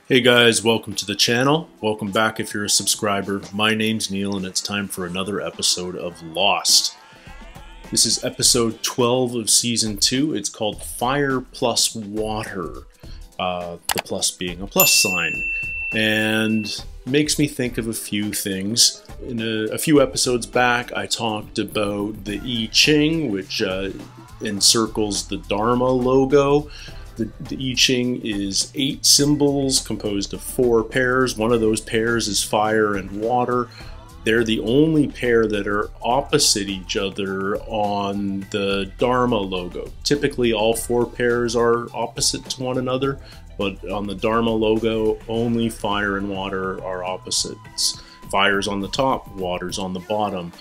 Hey guys, welcome to the channel. Welcome back if you're a subscriber. My name's Neil and it's time for another episode of Lost. This is episode 12 of season 2. It's called Fire Plus Water. The plus being a plus sign. And makes me think of a few things. In a few episodes back, I talked about the I Ching, which encircles the Dharma logo. The I Ching is 8 symbols composed of 4 pairs. One of those pairs is fire and water. They're the only pair that are opposite each other on the Dharma logo. Typically all 4 pairs are opposite to one another, but on the Dharma logo, only fire and water are opposites. Fire's on the top, water's on the bottom.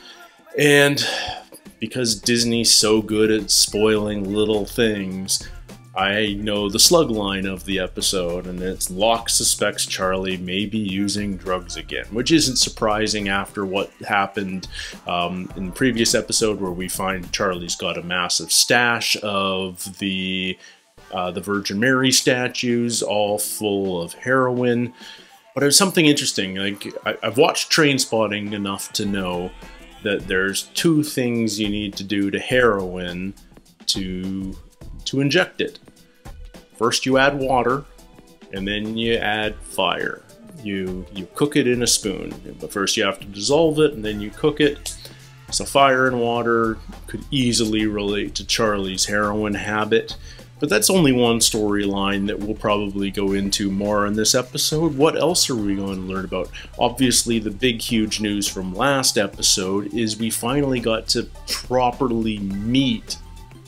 And because Disney's so good at spoiling little things, I know the slug line of the episode, and it's Locke suspects Charlie may be using drugs again, which isn't surprising after what happened in the previous episode where we find Charlie's got a massive stash of the Virgin Mary statues, all full of heroin. But there's something interesting. Like I've watched Trainspotting enough to know that there's 2 things you need to do to heroin to inject it. First you add water, and then you add fire. You cook it in a spoon, but first you have to dissolve it, and then you cook it. So fire and water could easily relate to Charlie's heroin habit, but that's only one storyline that we'll probably go into more in this episode. What else are we going to learn about? Obviously, the big, huge news from last episode is we finally got to properly meet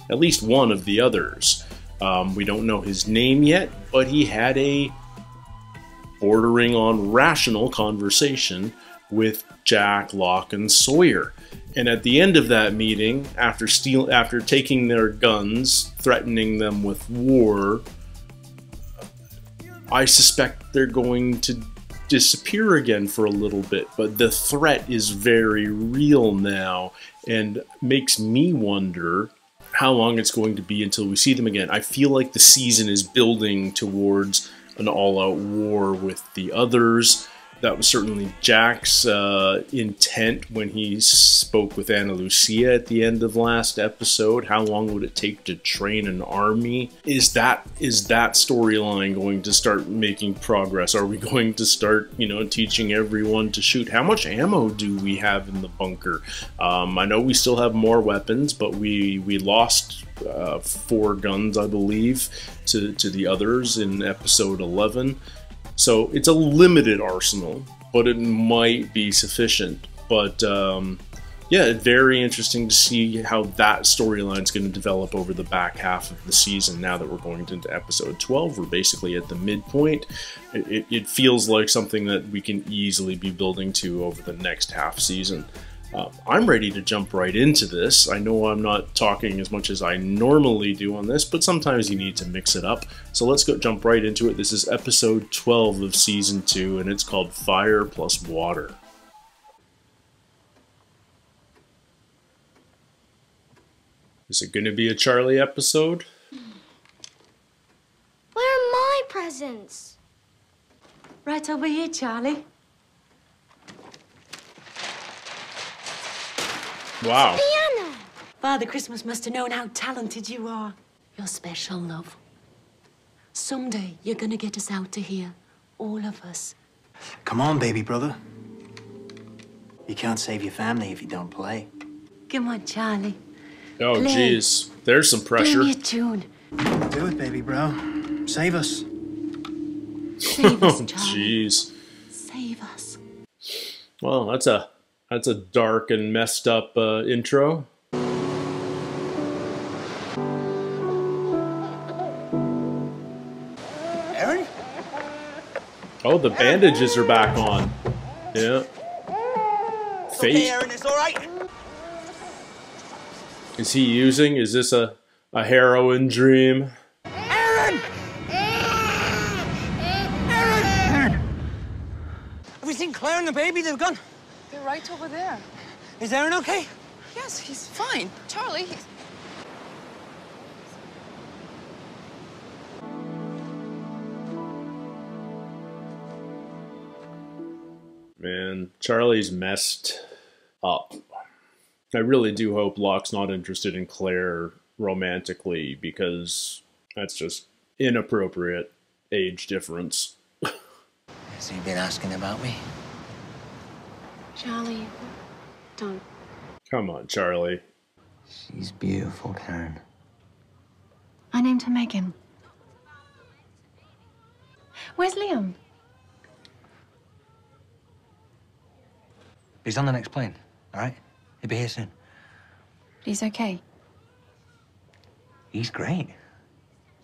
at least one of the others. We don't know his name yet, but he had a bordering on rational conversation with Jack, Locke, and Sawyer. And at the end of that meeting, after taking their guns, threatening them with war, I suspect they're going to disappear again for a little bit. But the threat is very real now, and makes me wonder how long it's going to be until we see them again. I feel like the season is building towards an all-out war with the others. That was certainly Jack's intent when he spoke with Ana Lucia at the end of last episode. How long would it take to train an army? Is that storyline going to start making progress? Are we going to start, teaching everyone to shoot? How much ammo do we have in the bunker? I know we still have more weapons, but we lost 4 guns, I believe, to the others in episode 11. So it's a limited arsenal, but it might be sufficient. But yeah, very interesting to see how that storyline is going to develop over the back half of the season. Now that we're going into episode 12, we're basically at the midpoint. It feels like something that we can easily be building to over the next half season. I'm ready to jump right into this. I know I'm not talking as much as I normally do on this, but sometimes you need to mix it up. So let's jump right into it. This is episode 12 of season 2, and it's called Fire Plus Water. Is it going to be a Charlie episode? Where are my presents? Right over here, Charlie. Wow. Piano! Father Christmas must have known how talented you are. You're special, love. Someday, you're gonna get us out of here. All of us. Come on, baby brother. You can't save your family if you don't play. Come on, Charlie. Oh, Play. jeez. There's some pressure. Play me a tune. Do it, baby bro. Save us. Save us, Oh, Charlie. jeez. Save us. Well, that's a dark and messed up intro. Aaron? Oh, the bandages are back on. Yeah. Fate. Okay, Aaron, it's all right. Is he using? Is this a heroin dream? Aaron! Aaron! Have we seen Claire and the baby? They've gone. They're right over there. Is Aaron okay? Yes, he's fine. Charlie, he's... Man, Charlie's messed up. I really do hope Locke's not interested in Claire romantically, because that's just inappropriate age difference. Has he been asking about me? Charlie, don't. Come on, Charlie. She's beautiful, Karen. I named her Megan. Where's Liam? He's on the next plane, all right? He'll be here soon. He's okay. He's great.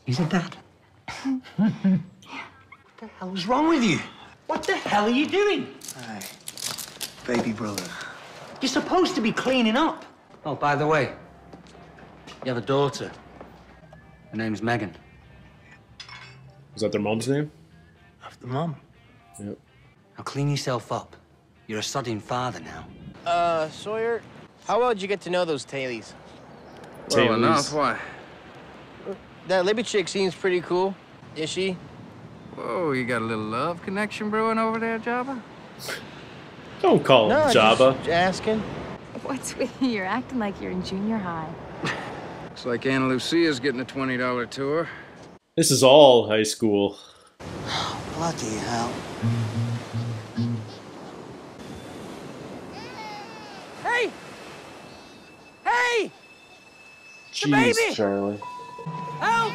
He's a dad. What the hell's wrong with you? What the hell are you doing? Hi, baby brother. You're supposed to be cleaning up. Oh, by the way, you have a daughter. Her name's Megan. Is that their mom's name? After mom. Yep. Now clean yourself up. You're a sodding father now. Sawyer, how well did you get to know those tailies? Well enough, why? That Libby chick seems pretty cool. Is she? Whoa, you got a little love connection brewing over there, Jabba? Don't call him Jabba. Just asking. What's with you? You're acting like you're in junior high. Looks like Anna Lucia's getting a $20 tour. This is all high school. Bloody hell. Hey! Hey! Jeez, Charlie. Help!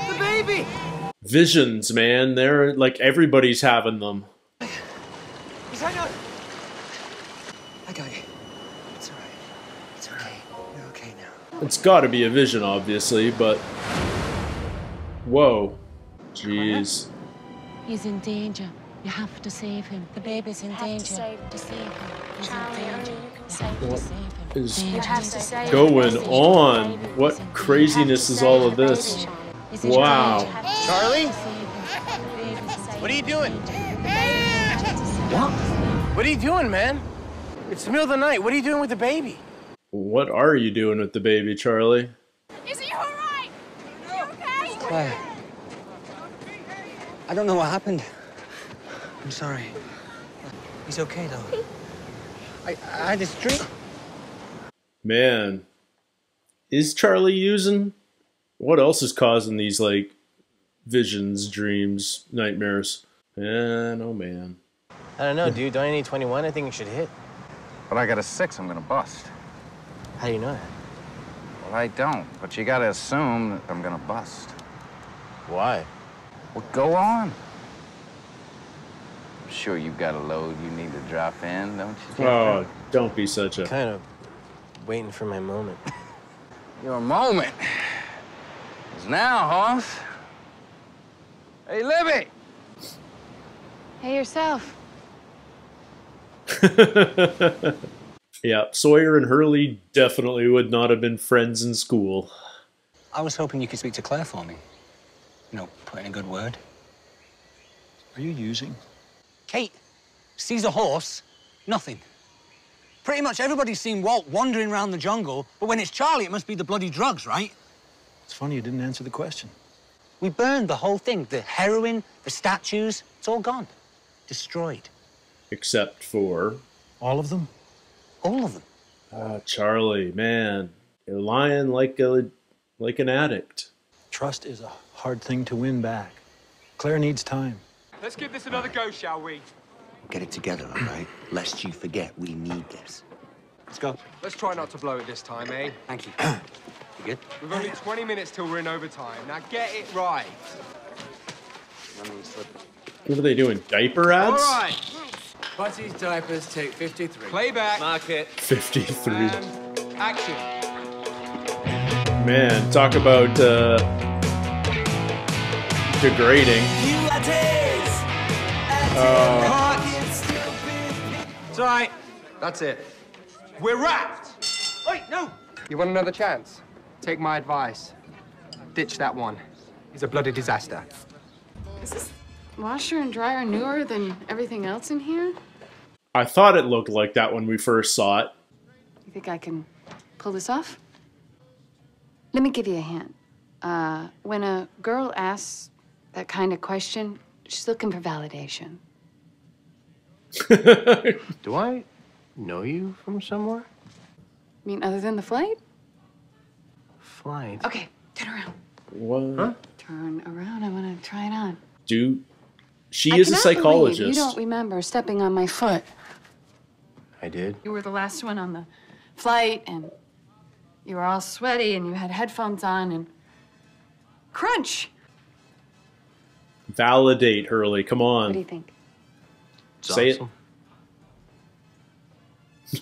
The baby! Visions, man. They're like, everybody's having them. Is that not... I got you. It's all right. It's okay. You're okay now. It's gotta be a vision, obviously, but... Whoa. Jeez. He's in danger. You have to save him. The baby's in danger. To save him. He's in danger. You have to save him. Is You have to save going him. on? What craziness is all of this? Wow. Charlie? What are you doing? What? What are you doing, man? It's the middle of the night. What are you doing with the baby? What are you doing with the baby, Charlie? Is he all right? You okay? Claire. I don't know what happened. I'm sorry. He's okay, though. I had this dream. Man. Is Charlie using? What else is causing these, like, visions, dreams, nightmares? Man, oh man. I don't know, dude. Don't I need 21? I think you should hit. But I got a 6 I'm gonna bust. How do you know that? Well, I don't, but you gotta assume that I'm gonna bust. Why? Well, go on. I'm sure you've got a load you need to drop in, don't you? Oh, don't be such a... Kind of waiting for my moment. Your moment is now, Hoss. Hey, Libby! Hey, yourself. Yeah, Sawyer and Hurley definitely would not have been friends in school. I was hoping you could speak to Claire for me. You know, put in a good word. Are you using? Kate sees a horse, nothing. Pretty much everybody's seen Walt wandering around the jungle, but when it's Charlie, it must be the bloody drugs, right? It's funny you didn't answer the question. We burned the whole thing. The heroin, the statues, it's all gone. Destroyed. Except for... All of them? All of them. Charlie, man. You're lying like an addict. Trust is a hard thing to win back. Claire needs time. Let's give this another go, shall we? Get it together, all right? Lest you forget, we need this. Let's go. Let's try not to blow it this time, eh? Thank you. You good? We've only 20 minutes till we're in overtime. Now get it right. What are they doing? Diaper ads? All right. Butsy's diapers take 53. Playback. Mark it. 53. And action. Man, talk about degrading. It's all right. That's it. We're wrapped. Wait, no. You want another chance? Take my advice. Ditch that one. He's a bloody disaster. Is this washer and dryer newer than everything else in here? I thought it looked like that when we first saw it. You think I can pull this off? Let me give you a hint. When a girl asks that kind of question, she's looking for validation. Do I know you from somewhere? I mean, other than the flight? Flight. Okay, turn around. What? Huh? Turn around. I want to try it on. Dude, she I is a cannot believe psychologist. You don't remember stepping on my foot. I did. You were the last one on the flight, and you were all sweaty, and you had headphones on, and crunch. Validate, Hurley. Come What do you on. think? Say awesome.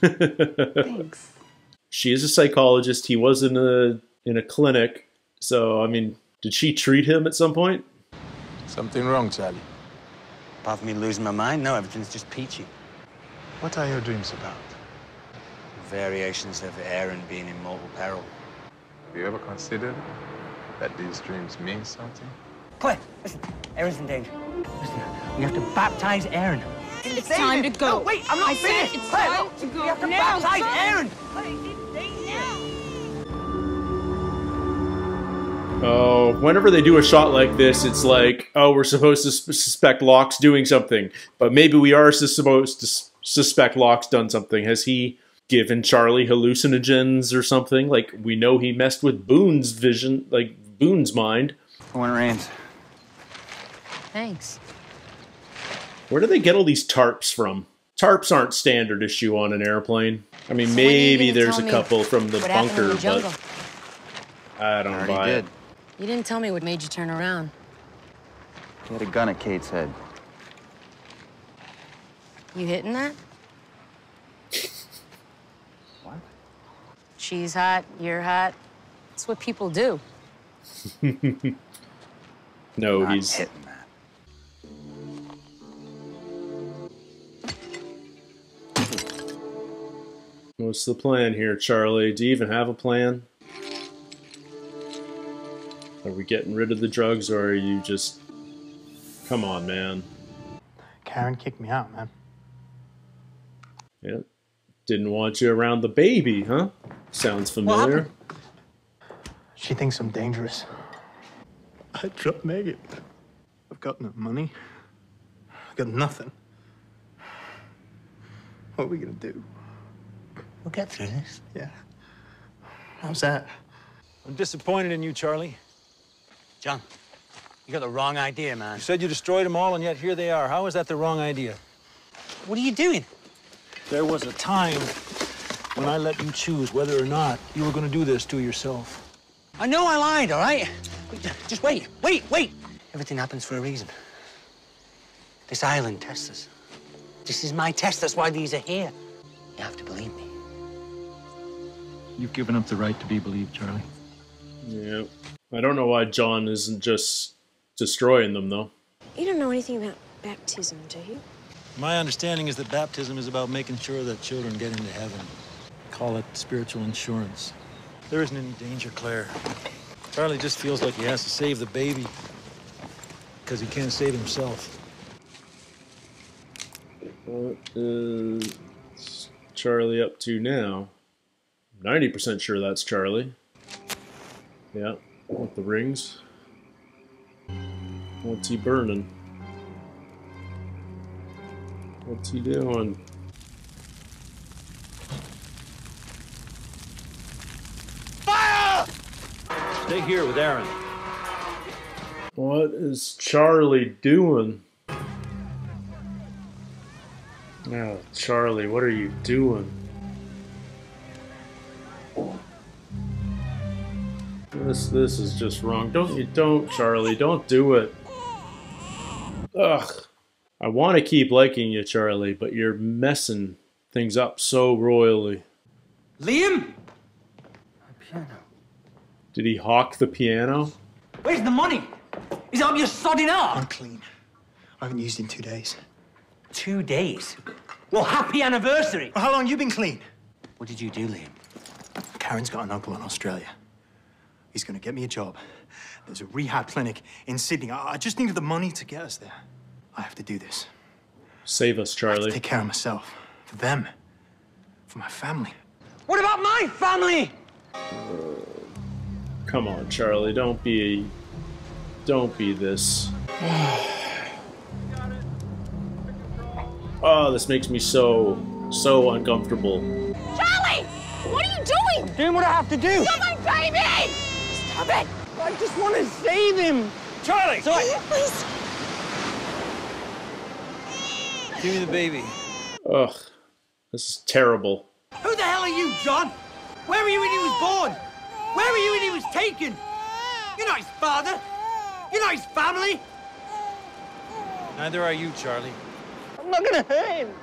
it. Thanks. She is a psychologist. He was in a clinic. So, I mean, did she treat him at some point? Something wrong, Charlie? Apart from me losing my mind, no, everything's just peachy. What are your dreams about? Variations of Aaron being in mortal peril. Have you ever considered that these dreams mean something? Claire, listen, Aaron's in danger. Listen, we have to baptize Aaron. It's time to go. No, wait, I'm not finished. It's Claire, time look, to go. We have to Now, baptize son. Aaron. Oh, whenever they do a shot like this, it's like, oh, we're supposed to suspect Locke's doing something. But maybe we are supposed to suspect Locke's done something. Has he given Charlie hallucinogens or something? Like, we know he messed with Boone's vision, like, Boone's mind. When it rains. Thanks. Where do they get all these tarps from? Tarps aren't standard issue on an airplane. I mean, So when are you maybe gonna there's tell a me couple from the what happened in bunker, the jungle? but I don't Already buy did. it. You didn't tell me what made you turn around. He had a gun at Kate's head. You hitting that? What? She's hot, you're hot. It's what people do. No, Not he's... hitting that. What's the plan here, Charlie? Do you even have a plan? Are we getting rid of the drugs, or are you just... Come on, man. Karen kicked me out, man. Yeah. Didn't want you around the baby, huh? Sounds familiar. She thinks I'm dangerous. I dropped Megan. I've got no money. I've got nothing. What are we gonna do? We'll get through this. Yeah. How's that? I'm disappointed in you, Charlie. John, you got the wrong idea, man. You said you destroyed them all, and yet here they are. How is that the wrong idea? What are you doing? There was a time when I let you choose whether or not you were going to do this to yourself. I know I lied, all right? Just wait, wait. Everything happens for a reason. This island tests us. This is my test. That's why these are here. You have to believe me. You've given up the right to be believed, Charlie. Yeah. I don't know why John isn't just destroying them, though. You don't know anything about baptism, do you? My understanding is that baptism is about making sure that children get into heaven. Call it spiritual insurance. There isn't any danger, Claire. Charlie just feels like he has to save the baby because he can't save himself. What is Charlie up to now? 90% sure that's Charlie. Yeah, with the rings. What's he burning? What's he doing? Fire! Stay here with Aaron. What is Charlie doing? Oh, Charlie, what are you doing? This is just wrong. Don't, Charlie, don't do it. Ugh. I want to keep liking you, Charlie, but you're messing things up so royally. Liam? My piano. Did he hawk the piano? Where's the money? Is it up your sodding arm? I'm clean. I haven't used it in 2 days. 2 days? Well, happy anniversary. Well, how long you been clean? What did you do, Liam? Karen's got an uncle in Australia. He's gonna get me a job. There's a rehab clinic in Sydney. I just needed the money to get us there. I have to do this. Save us, I have Charlie. to take care of myself. For them. For my family. What about my family? Come on, Charlie, don't be this. Oh, this makes me so uncomfortable. Charlie! What are you doing? I'm doing what I have to do. Stop my baby! Stop it! I just want to save him. Charlie! So Please. Give me the baby. Ugh, this is terrible. Who the hell are you, John? Where were you when he was born? Where were you when he was taken? You're not his father. You're not his family. Neither are you, Charlie. I'm not gonna hurt him.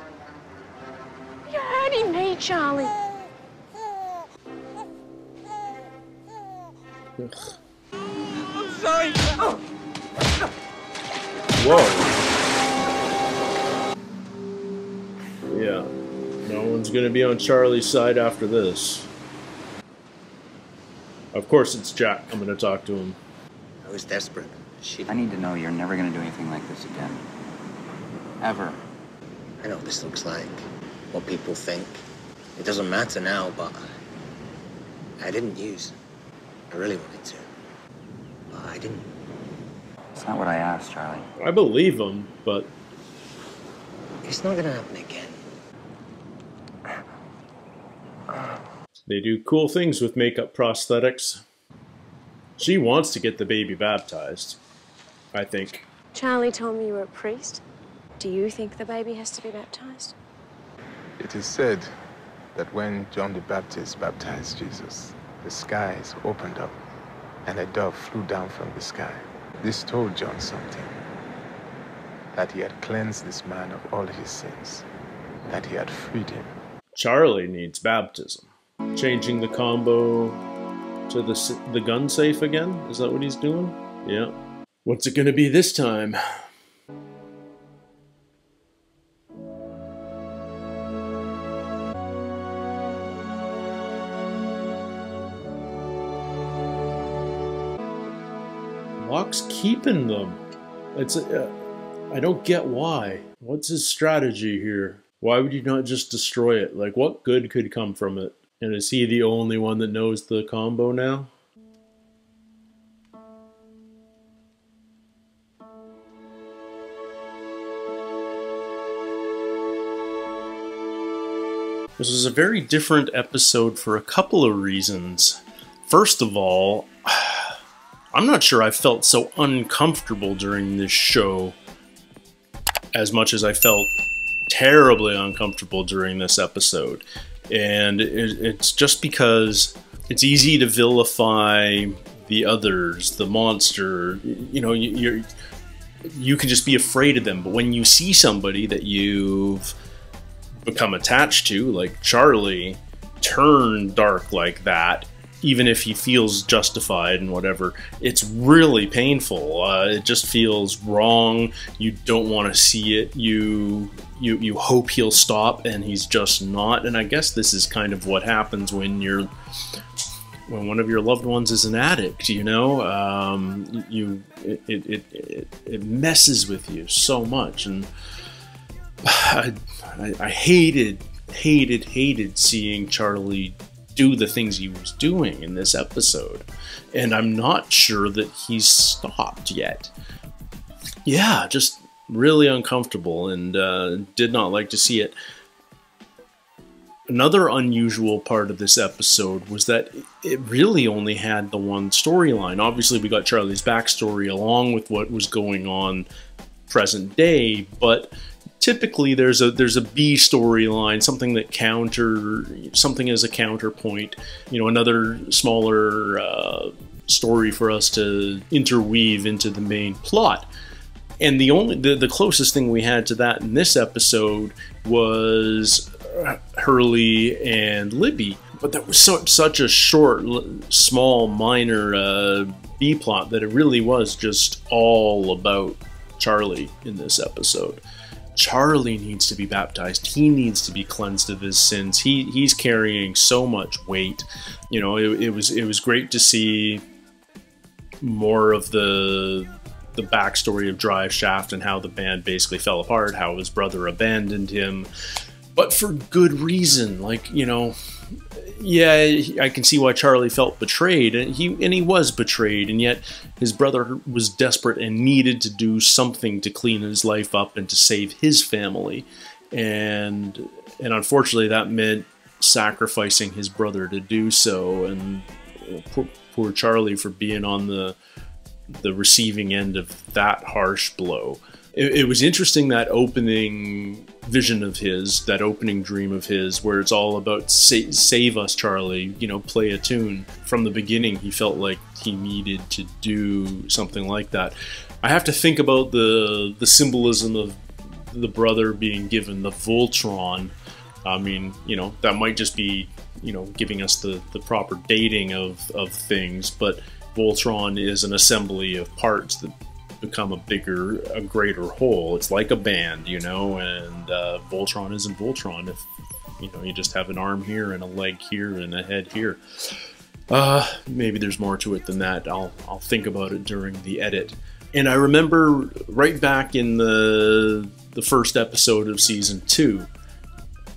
You're hurting me, Charlie. Ugh. I'm sorry. Whoa. Yeah, no one's gonna be on Charlie's side after this. Of course it's Jack. I'm gonna talk to him. I was desperate. I need to know you're never gonna do anything like this again. Ever. I know what this looks like, what people think. It doesn't matter now, but I didn't use. I really wanted to, but I didn't. It's not what I asked, Charlie. I believe him, but It's not gonna happen again. they do cool things with makeup prosthetics. She wants to get the baby baptized, I think. Charlie told me you were a priest. Do you think the baby has to be baptized? It is said that when John the Baptist baptized Jesus, the skies opened up and a dove flew down from the sky. This told John something, that he had cleansed this man of all his sins, that he had freed him. Charlie needs baptism. Changing the combo to the gun safe again? Is that what he's doing? Yeah. What's it gonna be this time? Locke's keeping them. It's I don't get why. What's his strategy here? Why would you not just destroy it? Like, what good could come from it? And is he the only one that knows the combo now? This was a very different episode for a couple of reasons. First of all, I'm not sure I felt so uncomfortable during this show as much as I felt terribly uncomfortable during this episode. And it's just because it's easy to vilify the others, the monster. You know, you can just be afraid of them. But when you see somebody that you've become attached to, like Charlie, turn dark like that, even if he feels justified and whatever, it's really painful. It just feels wrong. You don't want to see it. You hope he'll stop, and he's just not. And I guess this is kind of what happens when one of your loved ones is an addict. You know, it messes with you so much, and I hated seeing Charlie do the things he was doing in this episode, and I'm not sure that he's stopped yet. Yeah, just really uncomfortable, and did not like to see it. Another unusual part of this episode was that it really only had the one storyline. Obviously, we got Charlie's backstory along with what was going on present day, but typically there's a B storyline, something as a counterpoint, you know, another smaller story for us to interweave into the main plot. And the closest thing we had to that in this episode was Hurley and Libby, but that was such a short, small, minor B plot that it really was just all about Charlie in this episode. Charlie needs to be baptized. He needs to be cleansed of his sins. He's carrying so much weight. You know, it was great to see more of the backstory of Drive Shaft and how the band basically fell apart, how his brother abandoned him, but for good reason. Like, you know, yeah, I can see why Charlie felt betrayed, and he was betrayed, and yet his brother was desperate and needed to do something to clean his life up and to save his family. and unfortunately that meant sacrificing his brother to do so, and poor Charlie for being on the receiving end of that harsh blow. It was interesting, that opening vision of his, that opening dream of his, where it's all about save us, Charlie, you know, play a tune. From the beginning, he felt like he needed to do something like that. I have to think about the symbolism of the brother being given the Voltron. I mean, you know, that might just be, you know, giving us the proper dating of things, but Voltron is an assembly of parts that become a greater whole. It's like a band, you know, and Voltron isn't Voltron if, you know, you just have an arm here and a leg here and a head here. Maybe there's more to it than that. I'll think about it during the edit. And I remember right back in the first episode of season 2,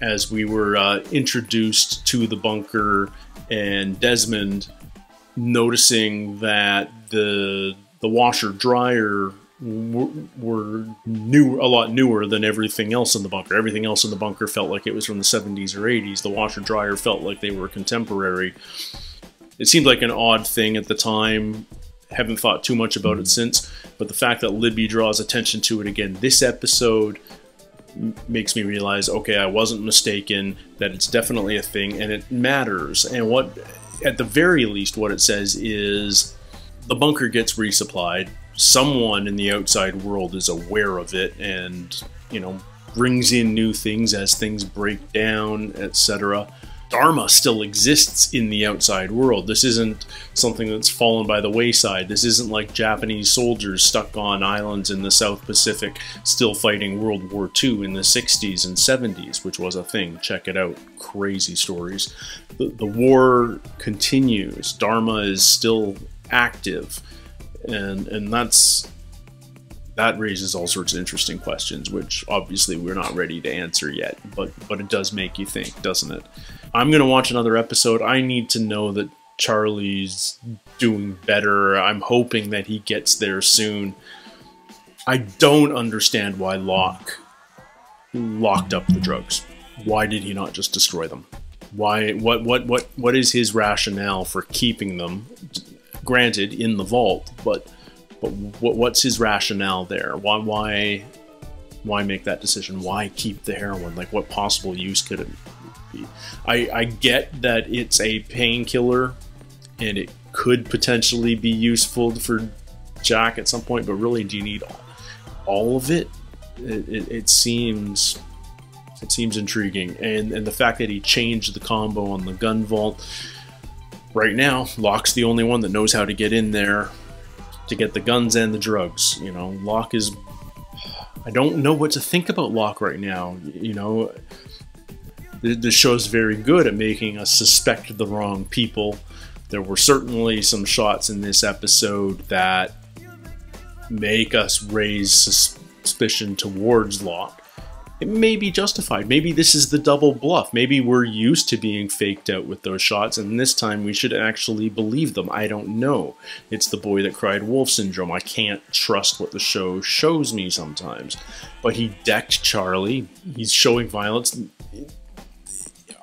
as we were introduced to the bunker, and Desmond noticing that the washer dryer were a lot newer than everything else in the bunker. Everything else in the bunker felt like it was from the 70s or 80s. The washer dryer felt like they were contemporary. It seemed like an odd thing at the time. Haven't thought too much about it since, but the fact that Libby draws attention to it again this episode makes me realize, okay, I wasn't mistaken, that it's definitely a thing and it matters. And what, at the very least, what it says is the bunker gets resupplied. Someone in the outside world is aware of it and, you know, brings in new things as things break down, etc. Dharma still exists in the outside world. This isn't something that's fallen by the wayside. This isn't like Japanese soldiers stuck on islands in the South Pacific still fighting World War II in the 60s and 70s, which was a thing. Check it out. Crazy stories. The war continues. Dharma is still active, and that raises all sorts of interesting questions, which obviously we're not ready to answer yet, but it does make you think, doesn't it? I'm gonna watch another episode. I need to know that Charlie's doing better. I'm hoping that he gets there soon. I don't understand why Locke locked up the drugs. Why did he not just destroy them? Why? What is his rationale for keeping them? Granted, in the vault, but what's his rationale there? Why make that decision? Why keep the heroin? Like, what possible use could it be? I get that it's a painkiller and it could potentially be useful for Jack at some point, but really, do you need all of it? It seems intriguing, and the fact that he changed the combo on the gun vault. Right now, Locke's the only one that knows how to get in there to get the guns and the drugs. You know, Locke is... I don't know what to think about Locke right now. You know, the show's very good at making us suspect the wrong people. There were certainly some shots in this episode that make us raise suspicion towards Locke. It may be justified. Maybe this is the double bluff. Maybe we're used to being faked out with those shots, and this time we should actually believe them. I don't know. It's the boy that cried wolf syndrome. I can't trust what the show shows me sometimes. But he decked Charlie. He's showing violence.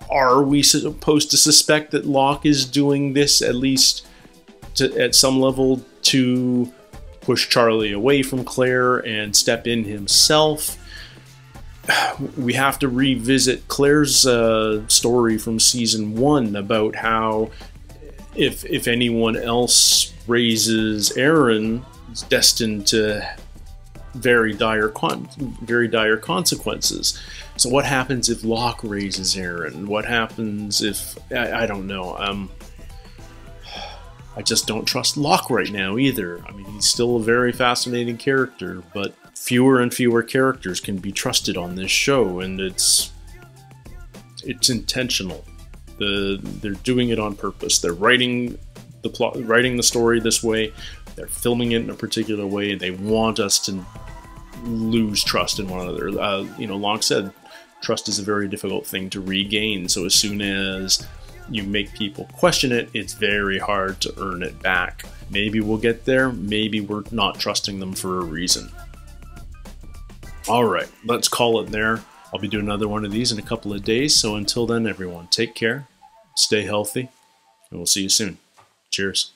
Are we supposed to suspect that Locke is doing this, at least at some level, to push Charlie away from Claire and step in himself? We have to revisit Claire's story from season 1 about how if anyone else raises Aaron, it's destined to very dire consequences. So what happens if Locke raises Aaron? What happens if... I don't know. I just don't trust Locke right now either. I mean, he's still a very fascinating character, but fewer and fewer characters can be trusted on this show, and it's intentional. They're doing it on purpose. They're writing the story this way. They're filming it in a particular way, and they want us to lose trust in one another. You know, Locke said, trust is a very difficult thing to regain. So as soon as you make people question it, it's very hard to earn it back. Maybe we'll get there. Maybe we're not trusting them for a reason. Alright, let's call it there. I'll be doing another one of these in a couple of days. So until then, everyone, take care, stay healthy, and we'll see you soon. Cheers.